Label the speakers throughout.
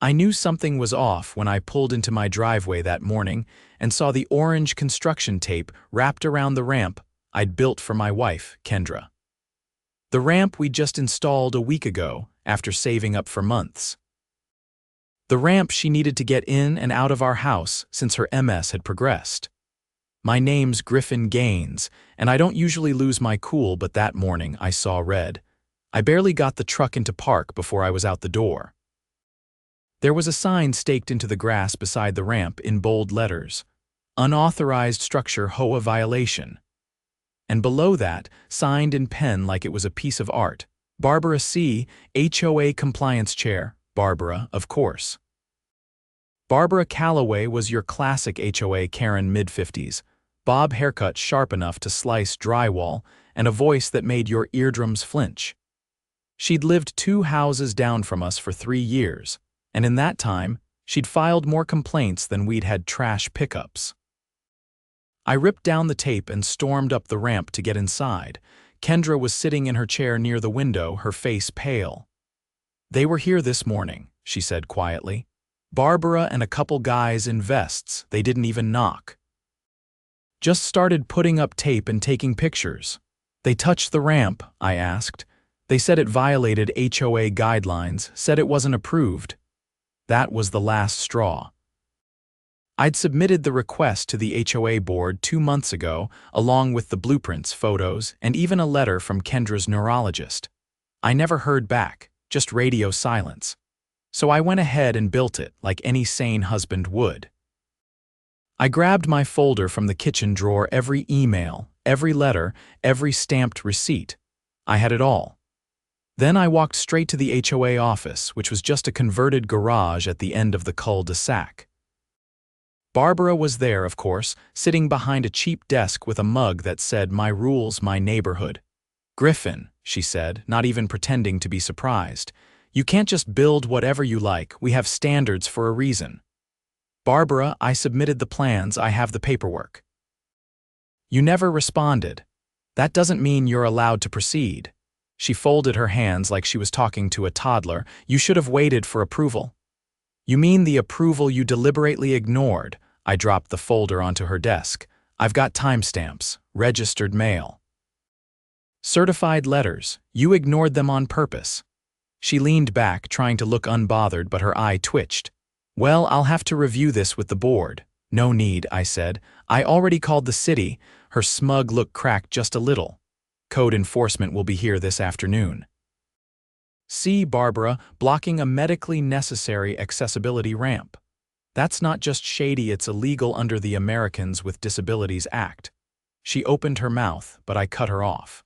Speaker 1: I knew something was off when I pulled into my driveway that morning and saw the orange construction tape wrapped around the ramp I'd built for my wife, Kendra. The ramp we'd just installed a week ago after saving up for months. The ramp she needed to get in and out of our house since her MS had progressed. My name's Griffin Gaines, and I don't usually lose my cool, but that morning I saw red. I barely got the truck into park before I was out the door. There was a sign staked into the grass beside the ramp in bold letters, "Unauthorized structure HOA violation." And below that, signed in pen like it was a piece of art, Barbara C., HOA compliance chair, Barbara, of course. Barbara Calloway was your classic HOA Karen mid-50s, bob haircut sharp enough to slice drywall, and a voice that made your eardrums flinch. She'd lived 2 houses down from us for 3 years, and in that time, she'd filed more complaints than we'd had trash pickups. I ripped down the tape and stormed up the ramp to get inside. Kendra was sitting in her chair near the window, her face pale. "They were here this morning," she said quietly. "Barbara and a couple guys in vests, they didn't even knock. Just started putting up tape and taking pictures." "They touched the ramp?" I asked. "They said it violated HOA guidelines, said it wasn't approved." That was the last straw. I'd submitted the request to the HOA board 2 months ago, along with the blueprints, photos, and even a letter from Kendra's neurologist. I never heard back, just radio silence. So I went ahead and built it like any sane husband would. I grabbed my folder from the kitchen drawer, every email, every letter, every stamped receipt. I had it all. Then I walked straight to the HOA office, which was just a converted garage at the end of the cul-de-sac. Barbara was there, of course, sitting behind a cheap desk with a mug that said, "My rules, my neighborhood." "Griffin," she said, not even pretending to be surprised, "you can't just build whatever you like. We have standards for a reason." "Barbara, I submitted the plans. I have the paperwork." "You never responded. That doesn't mean you're allowed to proceed." She folded her hands like she was talking to a toddler. "You should have waited for approval." "You mean the approval you deliberately ignored?" I dropped the folder onto her desk. "I've got timestamps, registered mail, certified letters. You ignored them on purpose." She leaned back, trying to look unbothered, but her eye twitched. "Well, I'll have to review this with the board." "No need," I said. "I already called the city." Her smug look cracked just a little. "Code enforcement will be here this afternoon." "See, Barbara, blocking a medically necessary accessibility ramp. That's not just shady, it's illegal under the Americans with Disabilities Act." She opened her mouth, but I cut her off.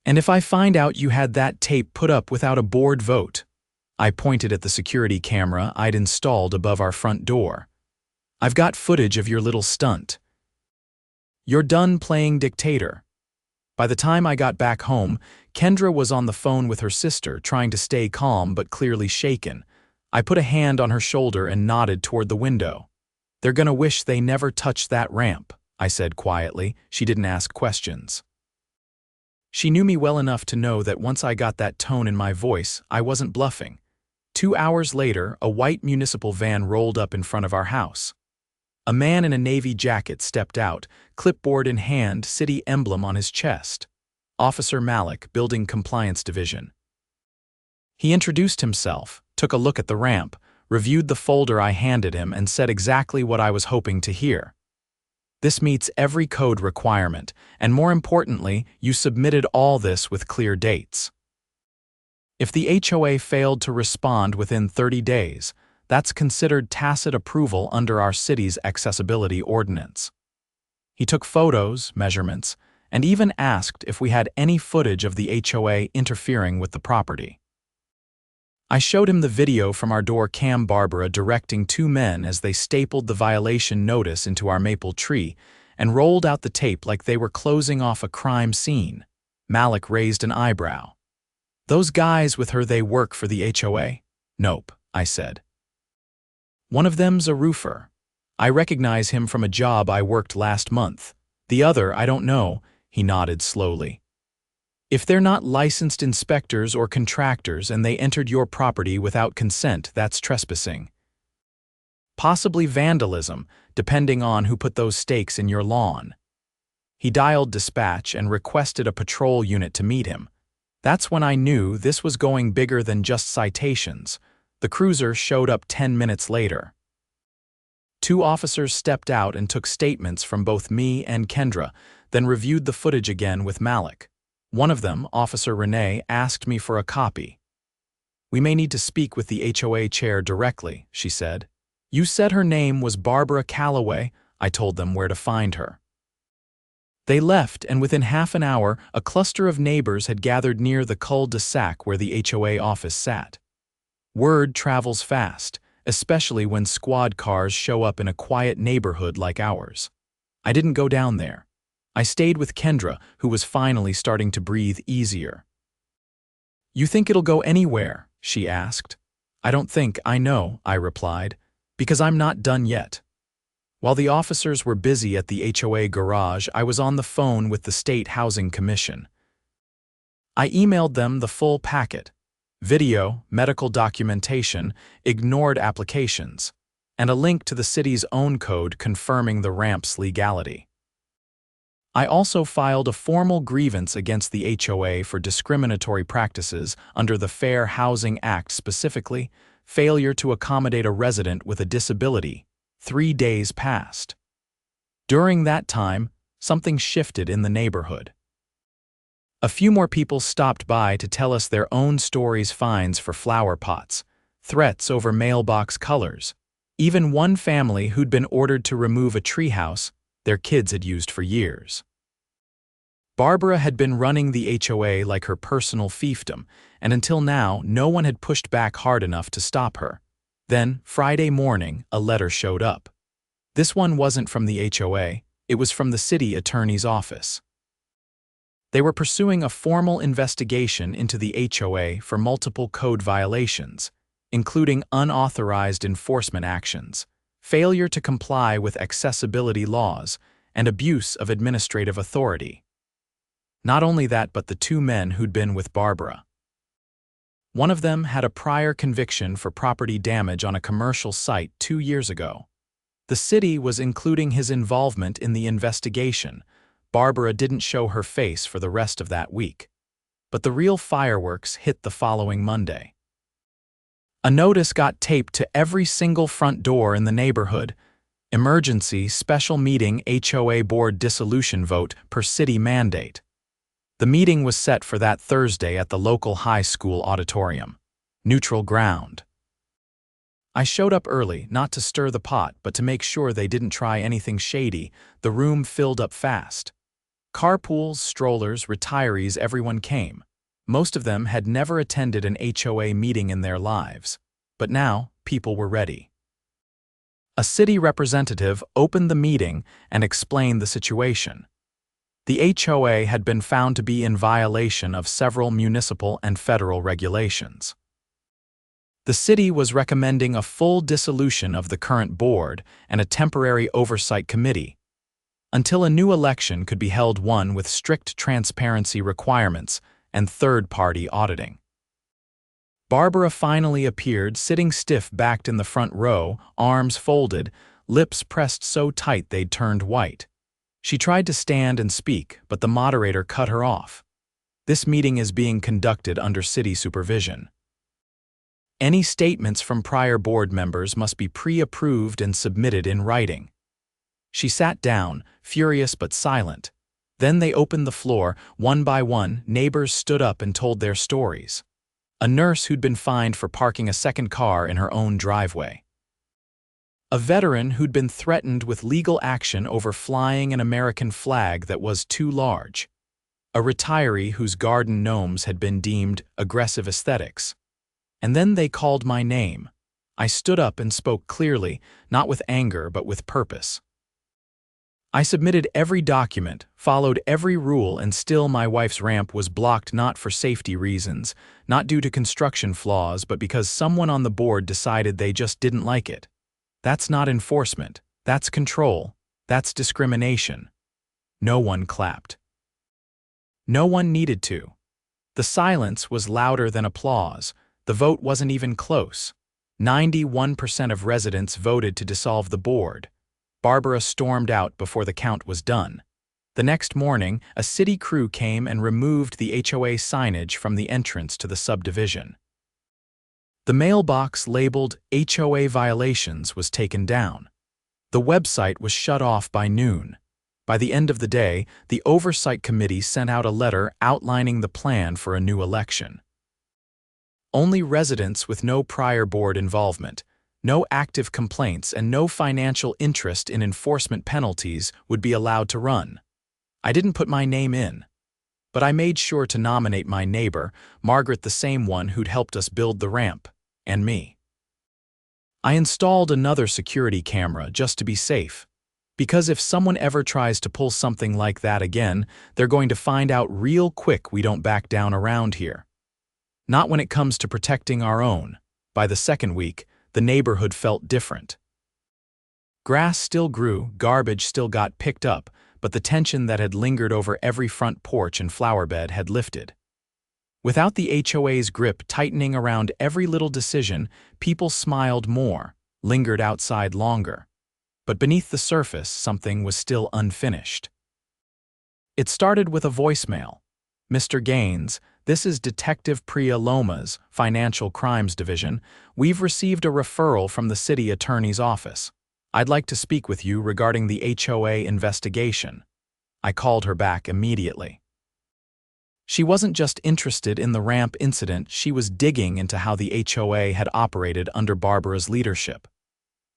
Speaker 1: "And if I find out you had that tape put up without a board vote?" I pointed at the security camera I'd installed above our front door. "I've got footage of your little stunt. You're done playing dictator." By the time I got back home, Kendra was on the phone with her sister, trying to stay calm but clearly shaken. I put a hand on her shoulder and nodded toward the window. "They're gonna wish they never touched that ramp," I said quietly. She didn't ask questions. She knew me well enough to know that once I got that tone in my voice, I wasn't bluffing. 2 hours later, a white municipal van rolled up in front of our house. A man in a navy jacket stepped out, clipboard in hand, city emblem on his chest. "Officer Malik, Building Compliance Division." He introduced himself, took a look at the ramp, reviewed the folder I handed him, and said exactly what I was hoping to hear. "This meets every code requirement, and more importantly, you submitted all this with clear dates. If the HOA failed to respond within 30 days, that's considered tacit approval under our city's accessibility ordinance." He took photos, measurements, and even asked if we had any footage of the HOA interfering with the property. I showed him the video from our door cam, Barbara directing 2 men as they stapled the violation notice into our maple tree and rolled out the tape like they were closing off a crime scene. Malik raised an eyebrow. "Those guys with her, they work for the HOA?" "Nope," I said. "One of them's a roofer. I recognize him from a job I worked last month. The other, I don't know." He nodded slowly. If they're not licensed inspectors or contractors and they entered your property without consent, that's trespassing. Possibly vandalism, depending on who put those stakes in your lawn. He dialed dispatch and requested a patrol unit to meet him. That's when I knew this was going bigger than just citations. The cruiser showed up 10 minutes later. 2 officers stepped out and took statements from both me and Kendra, then reviewed the footage again with Malik. One of them, Officer Renee, asked me for a copy. "We may need to speak with the HOA chair directly," she said. "You said her name was Barbara Calloway." I told them where to find her. They left, and within half an hour, a cluster of neighbors had gathered near the cul-de-sac where the HOA office sat. Word travels fast, especially when squad cars show up in a quiet neighborhood like ours. I didn't go down there. I stayed with Kendra, who was finally starting to breathe easier. "You think it'll go anywhere?" she asked. "I don't think I know," I replied, "because I'm not done yet." While the officers were busy at the HOA garage, I was on the phone with the State Housing Commission. I emailed them the full packet: video, medical documentation, ignored applications, and a link to the city's own code confirming the ramp's legality. I also filed a formal grievance against the HOA for discriminatory practices under the Fair Housing Act, specifically failure to accommodate a resident with a disability. 3 days passed. During that time, something shifted in the neighborhood. A few more people stopped by to tell us their own stories: fines for flower pots, threats over mailbox colors, even one family who'd been ordered to remove a treehouse their kids had used for years. Barbara had been running the HOA like her personal fiefdom, and until now, no one had pushed back hard enough to stop her. Then, Friday morning, a letter showed up. This one wasn't from the HOA, it was from the city attorney's office. They were pursuing a formal investigation into the HOA for multiple code violations, including unauthorized enforcement actions, failure to comply with accessibility laws, and abuse of administrative authority. Not only that, but the 2 men who'd been with Barbara. One of them had a prior conviction for property damage on a commercial site 2 years ago. The city was including his involvement in the investigation. Barbara didn't show her face for the rest of that week. But the real fireworks hit the following Monday. A notice got taped to every single front door in the neighborhood: emergency special meeting, HOA board dissolution vote per city mandate. The meeting was set for that Thursday at the local high school auditorium. Neutral ground. I showed up early, not to stir the pot, but to make sure they didn't try anything shady. The room filled up fast. Carpools, strollers, retirees, everyone came. Most of them had never attended an HOA meeting in their lives. But now, people were ready. A city representative opened the meeting and explained the situation. The HOA had been found to be in violation of several municipal and federal regulations. The city was recommending a full dissolution of the current board and a temporary oversight committee, until a new election could be held, one with strict transparency requirements and third-party auditing. Barbara finally appeared, sitting stiff-backed in the front row, arms folded, lips pressed so tight they'd turned white. She tried to stand and speak, but the moderator cut her off. "This meeting is being conducted under city supervision. Any statements from prior board members must be pre-approved and submitted in writing." She sat down, furious but silent. Then they opened the floor. One by one, neighbors stood up and told their stories. A nurse who'd been fined for parking a second car in her own driveway. A veteran who'd been threatened with legal action over flying an American flag that was too large. A retiree whose garden gnomes had been deemed aggressive aesthetics. And then they called my name. I stood up and spoke clearly, not with anger but with purpose. I submitted every document, followed every rule, and still my wife's ramp was blocked, not for safety reasons, not due to construction flaws, but because someone on the board decided they just didn't like it. That's not enforcement, that's control, that's discrimination. No one clapped. No one needed to. The silence was louder than applause. The vote wasn't even close. 91% of residents voted to dissolve the board. Barbara stormed out before the count was done. The next morning, a city crew came and removed the HOA signage from the entrance to the subdivision. The mailbox labeled HOA violations was taken down. The website was shut off by noon. By the end of the day, the Oversight Committee sent out a letter outlining the plan for a new election. Only residents with no prior board involvement, no active complaints, and no financial interest in enforcement penalties would be allowed to run. I didn't put my name in, but I made sure to nominate my neighbor, Margaret, the same one who'd helped us build the ramp, and me. I installed another security camera just to be safe. Because if someone ever tries to pull something like that again, they're going to find out real quick we don't back down around here. Not when it comes to protecting our own. By the second week, the neighborhood felt different. Grass still grew, garbage still got picked up, but the tension that had lingered over every front porch and flower bed had lifted. Without the HOA's grip tightening around every little decision, people smiled more, lingered outside longer. But beneath the surface, something was still unfinished. It started with a voicemail. "Mr. Gaines, this is Detective Priya Loma's Financial Crimes Division. We've received a referral from the city attorney's office. I'd like to speak with you regarding the HOA investigation." I called her back immediately. She wasn't just interested in the ramp incident, she was digging into how the HOA had operated under Barbara's leadership.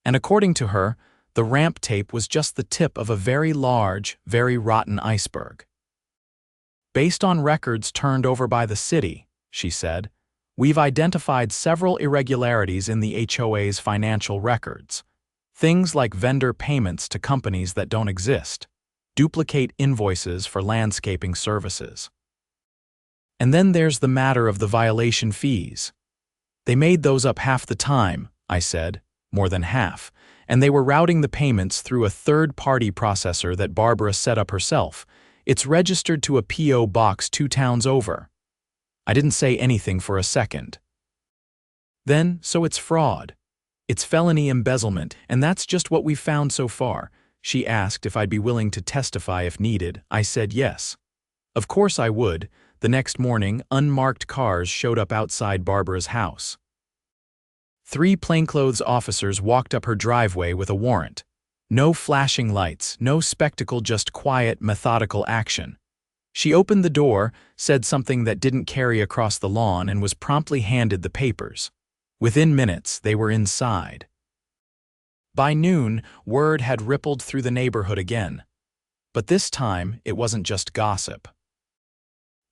Speaker 1: And according to her, the ramp tape was just the tip of a very large, very rotten iceberg. "Based on records turned over by the city," she said, "we've identified several irregularities in the HOA's financial records. Things like vendor payments to companies that don't exist, duplicate invoices for landscaping services. And then there's the matter of the violation fees. They made those up half the time," I said, "more than half, and they were routing the payments through a third-party processor that Barbara set up herself. It's registered to a P.O. box 2 towns over." I didn't say anything for a second. "Then, so it's fraud. It's felony embezzlement, and that's just what we've found so far." She asked if I'd be willing to testify if needed. I said yes. Of course I would. The next morning, unmarked cars showed up outside Barbara's house. 3 plainclothes officers walked up her driveway with a warrant. No flashing lights, no spectacle, just quiet, methodical action. She opened the door, said something that didn't carry across the lawn, and was promptly handed the papers. Within minutes, they were inside. By noon, word had rippled through the neighborhood again. But this time, it wasn't just gossip.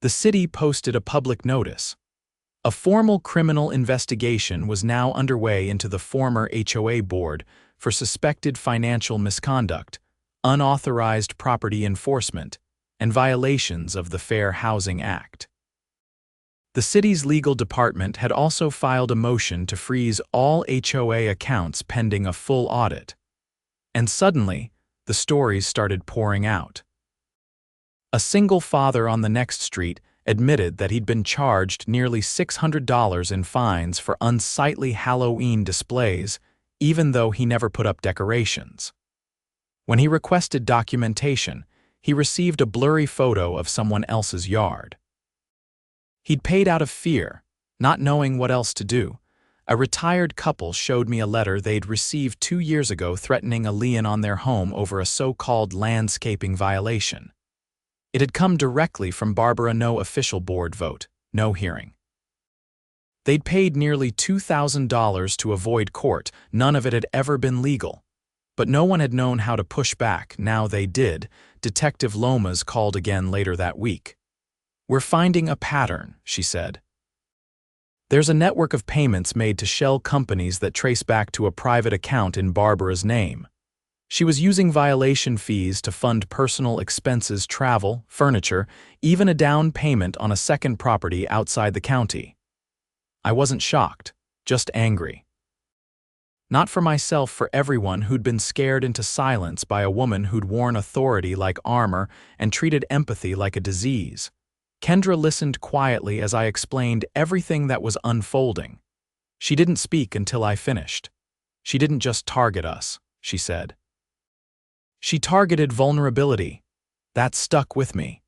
Speaker 1: The city posted a public notice. A formal criminal investigation was now underway into the former HOA board for suspected financial misconduct, unauthorized property enforcement, and violations of the Fair Housing Act. The city's legal department had also filed a motion to freeze all HOA accounts pending a full audit. And suddenly, the stories started pouring out. A single father on the next street admitted that he'd been charged nearly $600 in fines for unsightly Halloween displays, even though he never put up decorations. When he requested documentation, he received a blurry photo of someone else's yard. He'd paid out of fear, not knowing what else to do. A retired couple showed me a letter they'd received 2 years ago threatening a lien on their home over a so-called landscaping violation. It had come directly from Barbara, no official board vote, no hearing. They'd paid nearly $2,000 to avoid court. None of it had ever been legal. But no one had known how to push back. Now they did. Detective Loma's called again later that week. "We're finding a pattern," she said. "There's a network of payments made to shell companies that trace back to a private account in Barbara's name. She was using violation fees to fund personal expenses, travel, furniture, even a down payment on a second property outside the county." I wasn't shocked, just angry. Not for myself, for everyone who'd been scared into silence by a woman who'd worn authority like armor and treated empathy like a disease. Kendra listened quietly as I explained everything that was unfolding. She didn't speak until I finished. She didn't just target us, she said. She targeted vulnerability. That stuck with me.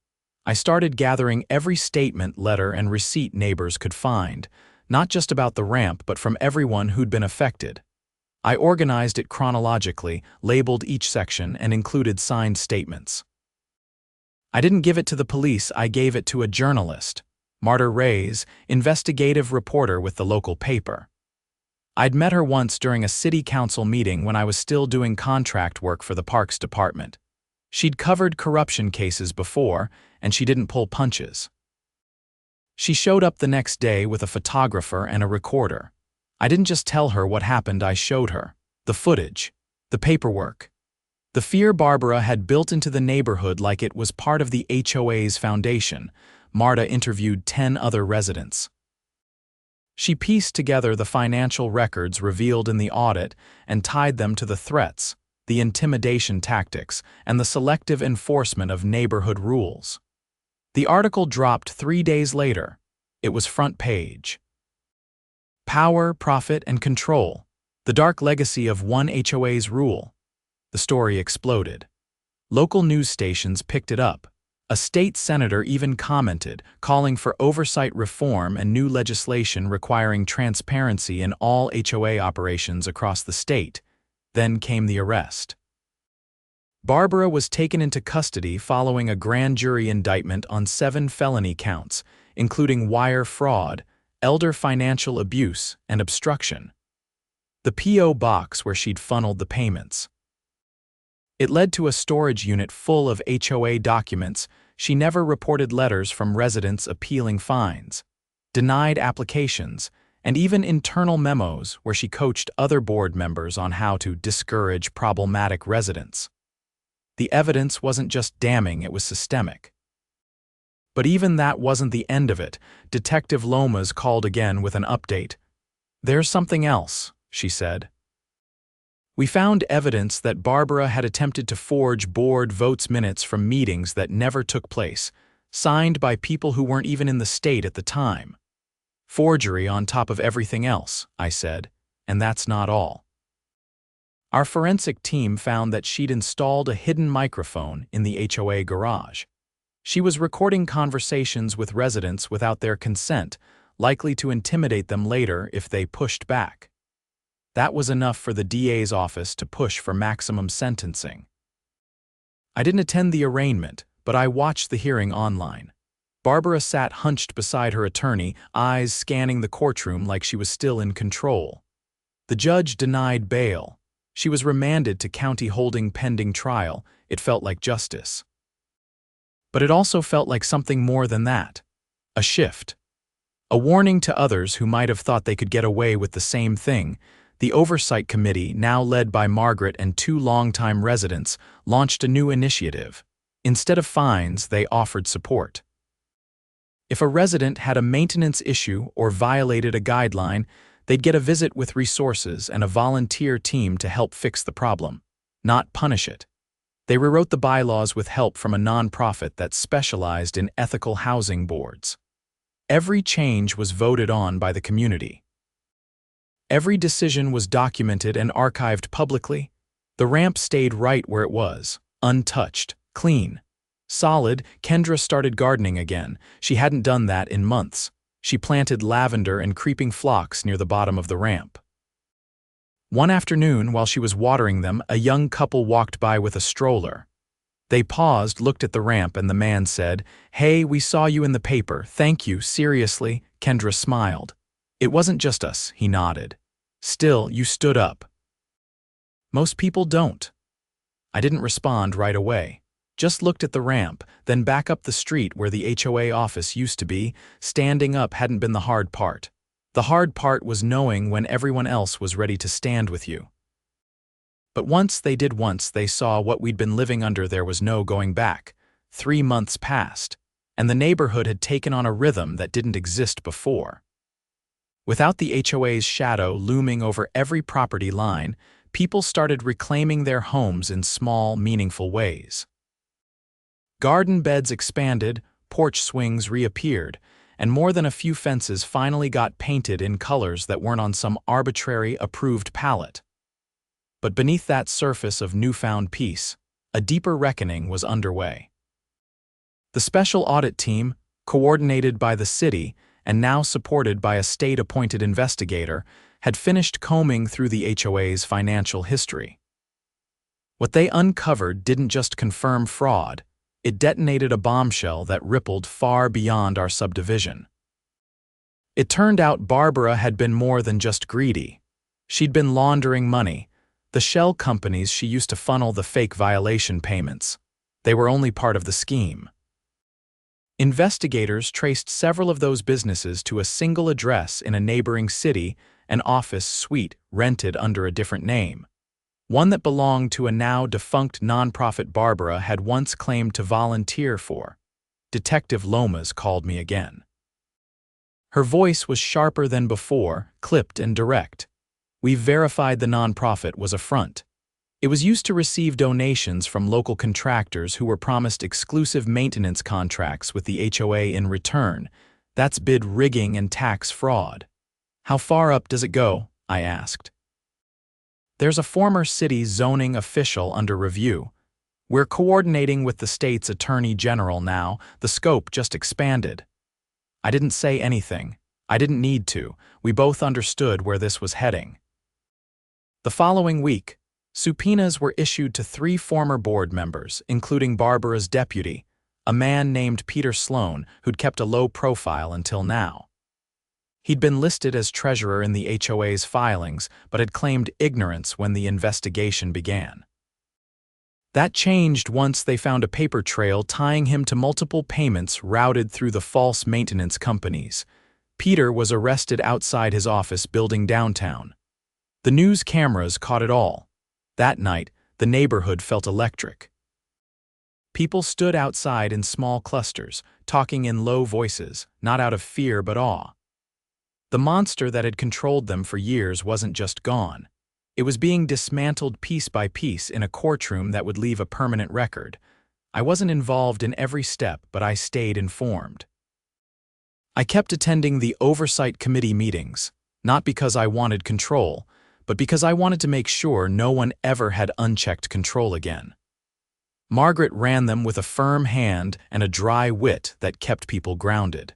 Speaker 1: I started gathering every statement, letter, and receipt neighbors could find, not just about the ramp, but from everyone who'd been affected. I organized it chronologically, labeled each section, and included signed statements. I didn't give it to the police, I gave it to a journalist, Marta Reyes, investigative reporter with the local paper. I'd met her once during a city council meeting when I was still doing contract work for the Parks Department. She'd covered corruption cases before, and she didn't pull punches. She showed up the next day with a photographer and a recorder. I didn't just tell her what happened, I showed her the footage, the paperwork. The fear Barbara had built into the neighborhood like it was part of the HOA's foundation. Marta interviewed 10 other residents. She pieced together the financial records revealed in the audit and tied them to the threats, the intimidation tactics, and the selective enforcement of neighborhood rules. The article dropped 3 days later. It was front page. Power, profit, and control. The dark legacy of one HOA's rule. The story exploded. Local news stations picked it up. A state senator even commented, calling for oversight reform and new legislation requiring transparency in all HOA operations across the state. Then came the arrest. Barbara was taken into custody following a grand jury indictment on 7 felony counts, including wire fraud, elder financial abuse, and obstruction. The P.O. box where she'd funneled the payments. It led to a storage unit full of HOA documents. She never reported letters from residents appealing fines, denied applications, and even internal memos where she coached other board members on how to discourage problematic residents. The evidence wasn't just damning, it was systemic. But even that wasn't the end of it. Detective Lomas called again with an update. "There's something else," she said. "We found evidence that Barbara had attempted to forge board votes minutes from meetings that never took place, signed by people who weren't even in the state at the time. Forgery on top of everything else," I said, "and that's not all. Our forensic team found that she'd installed a hidden microphone in the HOA garage. She was recording conversations with residents without their consent, likely to intimidate them later if they pushed back. That was enough for the DA's office to push for maximum sentencing. I didn't attend the arraignment, but I watched the hearing online. Barbara sat hunched beside her attorney, eyes scanning the courtroom like she was still in control. The judge denied bail. She was remanded to county holding pending trial. It felt like justice. But it also felt like something more than that. A shift. A warning to others who might have thought they could get away with the same thing. The Oversight Committee, now led by Margaret and 2 longtime residents, launched a new initiative. Instead of fines, they offered support. If a resident had a maintenance issue or violated a guideline, they'd get a visit with resources and a volunteer team to help fix the problem, not punish it. They rewrote the bylaws with help from a nonprofit that specialized in ethical housing boards. Every change was voted on by the community. Every decision was documented and archived publicly. The ramp stayed right where it was, untouched, clean, solid. Kendra started gardening again. She hadn't done that in months. She planted lavender and creeping phlox near the bottom of the ramp. One afternoon, while she was watering them, a young couple walked by with a stroller. They paused, looked at the ramp, and the man said, "Hey, we saw you in the paper. Thank you, seriously." Kendra smiled. "It wasn't just us," he nodded. "Still, you stood up." Most people don't. I didn't respond right away. Just looked at the ramp, then back up the street where the HOA office used to be. Standing up hadn't been the hard part. The hard part was knowing when everyone else was ready to stand with you. But once they saw what we'd been living under, there was no going back. 3 months passed, and the neighborhood had taken on a rhythm that didn't exist before. Without the HOA's shadow looming over every property line, people started reclaiming their homes in small, meaningful ways. Garden beds expanded, porch swings reappeared, and more than a few fences finally got painted in colors that weren't on some arbitrary, approved palette. But beneath that surface of newfound peace, a deeper reckoning was underway. The special audit team, coordinated by the city and now supported by a state-appointed investigator, had finished combing through the HOA's financial history. What they uncovered didn't just confirm fraud, it detonated a bombshell that rippled far beyond our subdivision. It turned out Barbara had been more than just greedy. She'd been laundering money. The shell companies she used to funnel the fake violation payments. They were only part of the scheme. Investigators traced several of those businesses to a single address in a neighboring city, an office suite rented under a different name. One that belonged to a now-defunct nonprofit Barbara had once claimed to volunteer for. Detective Lomas called me again. Her voice was sharper than before, clipped and direct. We verified the nonprofit was a front. It was used to receive donations from local contractors who were promised exclusive maintenance contracts with the HOA in return. That's bid rigging and tax fraud. How far up does it go? I asked. There's a former city zoning official under review. We're coordinating with the state's attorney general now. The scope just expanded. I didn't say anything. I didn't need to. We both understood where this was heading. The following week, subpoenas were issued to 3 former board members, including Barbara's deputy, a man named Peter Sloan who'd kept a low profile until now. He'd been listed as treasurer in the HOA's filings, but had claimed ignorance when the investigation began. That changed once they found a paper trail tying him to multiple payments routed through the false maintenance companies. Peter was arrested outside his office building downtown. The news cameras caught it all. That night, the neighborhood felt electric. People stood outside in small clusters, talking in low voices, not out of fear but awe. The monster that had controlled them for years wasn't just gone. It was being dismantled piece by piece in a courtroom that would leave a permanent record. I wasn't involved in every step, but I stayed informed. I kept attending the oversight committee meetings, not because I wanted control, but because I wanted to make sure no one ever had unchecked control again. Margaret ran them with a firm hand and a dry wit that kept people grounded.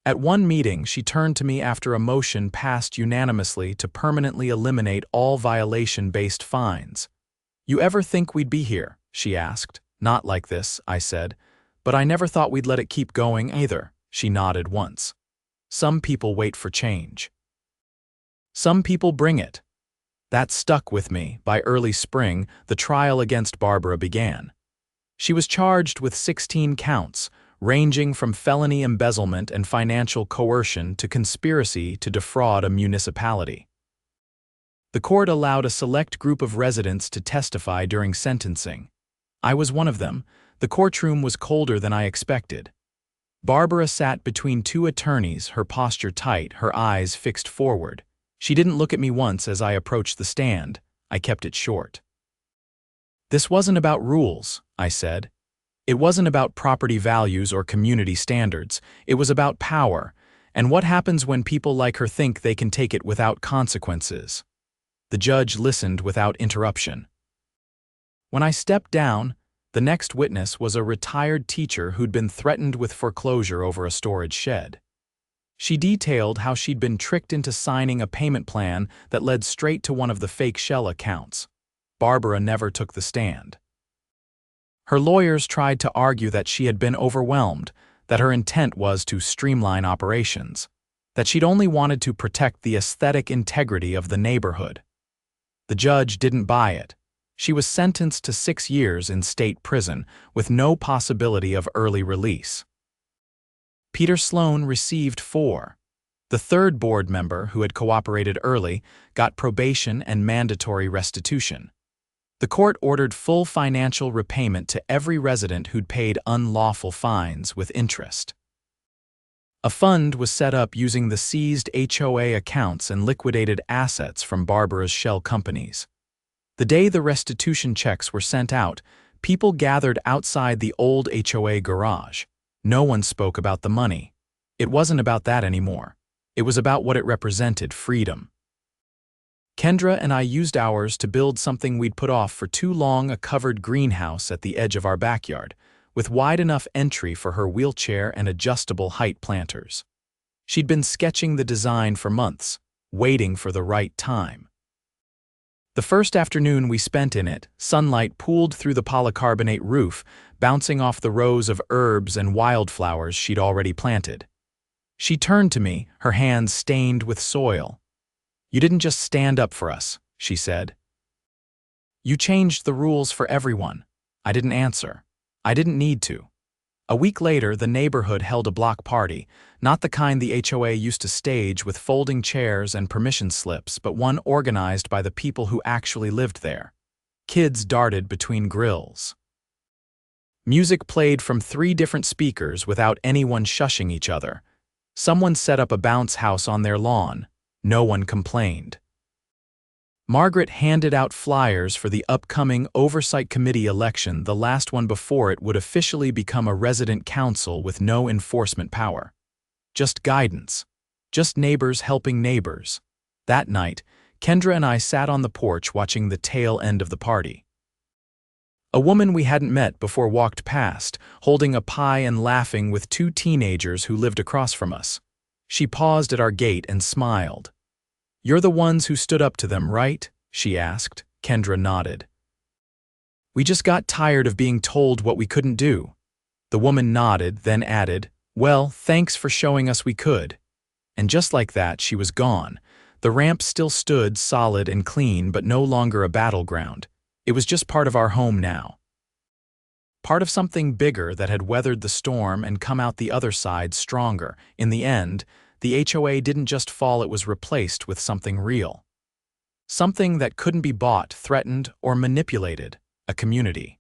Speaker 1: At one meeting, she turned to me after a motion passed unanimously to permanently eliminate all violation-based fines. "You ever think we'd be here?" she asked. "Not like this," I said. "But I never thought we'd let it keep going either." She nodded once. "Some people wait for change. Some people bring it." That stuck with me. By early spring, the trial against Barbara began. She was charged with 16 counts, ranging from felony embezzlement and financial coercion to conspiracy to defraud a municipality. The court allowed a select group of residents to testify during sentencing. I was one of them. The courtroom was colder than I expected. Barbara sat between 2 attorneys, her posture tight, her eyes fixed forward. She didn't look at me once as I approached the stand. I kept it short. "This wasn't about rules," I said. "It wasn't about property values or community standards. It was about power, and what happens when people like her think they can take it without consequences." The judge listened without interruption. When I stepped down, the next witness was a retired teacher who'd been threatened with foreclosure over a storage shed. She detailed how she'd been tricked into signing a payment plan that led straight to one of the fake shell accounts. Barbara never took the stand. Her lawyers tried to argue that she had been overwhelmed, that her intent was to streamline operations, that she'd only wanted to protect the aesthetic integrity of the neighborhood. The judge didn't buy it. She was sentenced to 6 years in state prison with no possibility of early release. Peter Sloan received 4. The third board member, who had cooperated early, got probation and mandatory restitution. The court ordered full financial repayment to every resident who'd paid unlawful fines with interest. A fund was set up using the seized HOA accounts and liquidated assets from Barbara's shell companies. The day the restitution checks were sent out, people gathered outside the old HOA garage. No one spoke about the money. It wasn't about that anymore. It was about what it represented, freedom. Kendra and I used ours to build something we'd put off for too long, a covered greenhouse at the edge of our backyard, with wide enough entry for her wheelchair and adjustable height planters. She'd been sketching the design for months, waiting for the right time. The first afternoon we spent in it, sunlight pooled through the polycarbonate roof, bouncing off the rows of herbs and wildflowers she'd already planted. She turned to me, her hands stained with soil. "You didn't just stand up for us," she said. "You changed the rules for everyone." I didn't answer. I didn't need to. A week later, the neighborhood held a block party, not the kind the HOA used to stage with folding chairs and permission slips, but one organized by the people who actually lived there. Kids darted between grills. Music played from 3 different speakers without anyone shushing each other. Someone set up a bounce house on their lawn. No one complained. Margaret handed out flyers for the upcoming Oversight Committee election, the last one before it would officially become a resident council with no enforcement power. Just guidance. Just neighbors helping neighbors. That night, Kendra and I sat on the porch watching the tail end of the party. A woman we hadn't met before walked past, holding a pie and laughing with 2 teenagers who lived across from us. She paused at our gate and smiled. "You're the ones who stood up to them, right?" she asked. Kendra nodded. "We just got tired of being told what we couldn't do." The woman nodded, then added, "Well, thanks for showing us we could." And just like that, she was gone. The ramp still stood solid and clean, but no longer a battleground. It was just part of our home now. Part of something bigger that had weathered the storm and come out the other side stronger. In the end, the HOA didn't just fall, it was replaced with something real. Something that couldn't be bought, threatened, or manipulated, a community.